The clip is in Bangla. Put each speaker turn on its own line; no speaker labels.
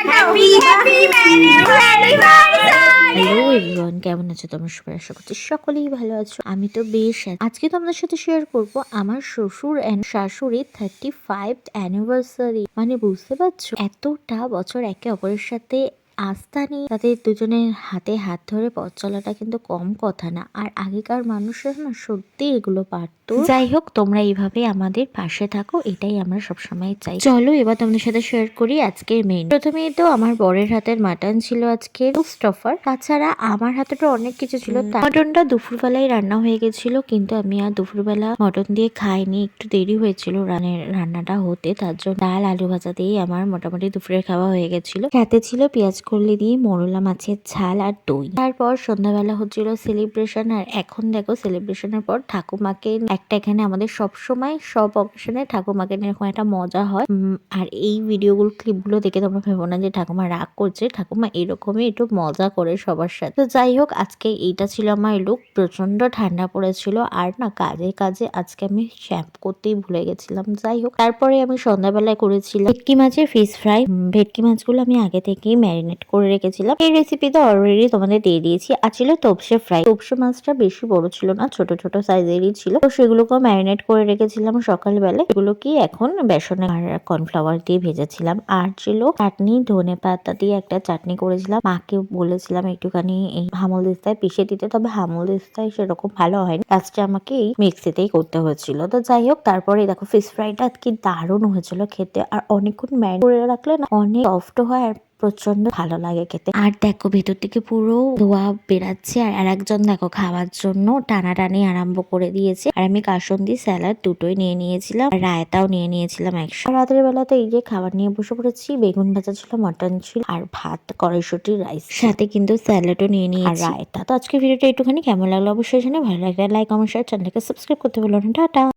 হ্যালো এভরিওয়ান, কেমন আছো তোমরা সবাই? আশা করছি সকলেই ভালো আছো। আমি তো বেশ আছি। আজকে তোমাদের সাথে শেয়ার করব আমার শ্বশুর এন্ড শাশুড়ির 35th অ্যানিভার্সারি। মানে বুঝতে পারছো, এতটা বছর একে অপরের সাথে আস্থা নিয়ে তাদের দুজনের হাতে হাত ধরে পথ চলাটা কিন্তু কম কথা না। আর আগেকার মানুষরা না সত্যি এগুলো পারতো। যাই হোক, তোমরা এইভাবে আমাদের পাশে থাকো, এটাই আমরা সবসময় চাই। চলো এবার তোমাদের সাথে শেয়ার করি আজকের মেনু। প্রথমেই তো আমার বরের হাতের মাটন ছিল আজকে স্টফার। তাছাড়া আমার হাতে তো অনেক কিছু ছিল। মটনটা দুপুরবেলায় রান্না হয়ে গেছিল, কিন্তু আমি আর দুপুরবেলা মটন দিয়ে খাইনি, একটু দেরি হয়েছিল রান্নাটা হতে। তার জন্য ডাল আলু ভাজা দিয়েই আমার মোটামুটি দুপুরের খাওয়া হয়ে গেছিল। সাথে ছিল পেঁয়াজ কলি দিয়ে মোরলা মাছের ঝাল আর দই। তারপর সন্ধ্যাবেলা হচ্ছিল সেলিব্রেশন। আর এখন দেখো, সেলিব্রেশনের পর ঠাকুমাকে একটা, এখানে আমাদের সব সময় সব অকেশনে ঠাকুমাকে এরকম একটা মজা হয়। আর এই ভিডিওগুলো ক্লিপগুলো দেখে তোমরা ভেবো না যে ঠাকুমা রাগ করছে, ঠাকুমা এরকমই একটু মজা করে সবার সাথে। তো যাই হোক, আজকে এইটা ছিল আমার লুক। প্রচন্ড ঠান্ডা পড়েছিল, আর না কাজে কাজে আজকে আমি শ্যাম্পু করতেই ভুলে গেছিলাম। যাই হোক, তারপরে আমি সন্ধ্যাবেলায় করেছিলাম ভেটকি মাছের ফিশ ফ্রাই। ভেটকি মাছগুলো আমি আগে থেকেই ম্যারিনেট করে রেখেছিলাম। এই রেসিপিটা অলরেডি তোমাদের দিয়ে দিয়েছি। আর ছিল তোপসে ফ্রাই। তোপসে মাছটা বেশি বড় ছিল না, ছোট ছোট সাইজেরই ছিল। তো সেগুলোকে ম্যারিনেট করে রেখেছিলাম সকালবেলা। এগুলো কি এখন বেসনে আর কর্নফ্লাওয়ার দিয়ে ভেজেছিলাম। আর ছিল চাটনি, ধনে পাতা দিয়ে একটা চাটনি করেছিলাম। মাকে বলেছিলাম একটুখানি এই হামল দিস্তায় পিষে দিতে, তবে হামল দিস্তায় সেরকম ভালো হয়নি। লাস্টে আমাকে এই মিক্সিতেই করতে হচ্ছিল। তো যাই হোক, তারপরে দেখো ফিশ ফ্রাইটা কি দারুণ হয়েছিল খেতে। আর অনেকক্ষণ ম্যারিনেট করে রাখলে না অনেক সফট হয় আর প্রচন্ড ভালো লাগে খেতে। আর দেখো, ভেতর থেকে পুরো ধোয়া বেরাচ্ছে। আর একজন দেখো খাওয়ার জন্য টানাটানি আরম্ভ করে দিয়েছে। আর আমি কাসুন্দি স্যালাড দুটোই নিয়ে নিয়েছিলাম, রায়তাও নিয়ে নিয়েছিলাম একশো। রাতের বেলাতে এই যে খাবার নিয়ে বসে পড়েছি। বেগুন ভাজা ছিল, মটন ছিল, আর ভাত, কড়াইশুঁটি রাইস, সাথে কিন্তু স্যালাডও নিয়ে নিয়েছি আর রায়তা। তো আজকে ভিডিওটা একটুখানি কেমন লাগলো অবশ্যই জানাও। ভালো লাগলে লাইক, কমেন্ট, শেয়ার, চ্যানেলকে সাবস্ক্রাইব করতে বলো না। টাটা।